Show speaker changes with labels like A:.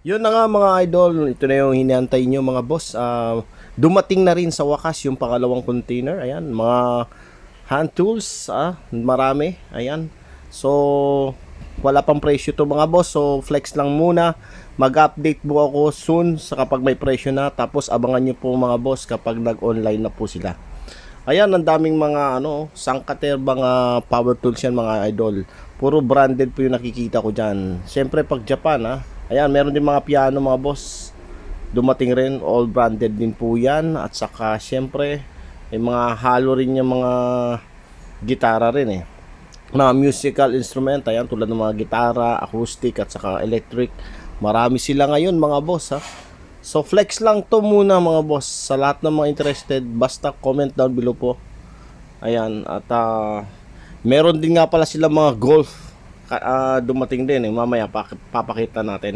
A: Yun na nga mga idol, ito na yung hinihantay nyo mga boss. Dumating na rin sa wakas yung pangalawang container. Ayan, mga hand tools, marami. Ayan. So, wala pang presyo to mga boss. So, flex lang muna. Mag-update po ako soon sa kapag may presyo na. Tapos, abangan nyo po mga boss kapag nag-online na po sila. Ayan, ang daming mga sangkater, mga power tools yan mga idol. Puro branded po yung nakikita ko dyan. Siyempre pag Japan ayan, meron din mga piano mga boss. Dumating rin, all branded din po yan. At saka siyempre, may mga halo rin yung mga gitara rin mga musical instrument, ayan, tulad ng mga gitara, acoustic at saka electric. Marami sila ngayon mga boss So flex lang to muna mga boss. Sa lahat ng mga interested, basta comment down below po. Ayan, at meron din nga pala sila mga golf dumating din mamaya papakita natin.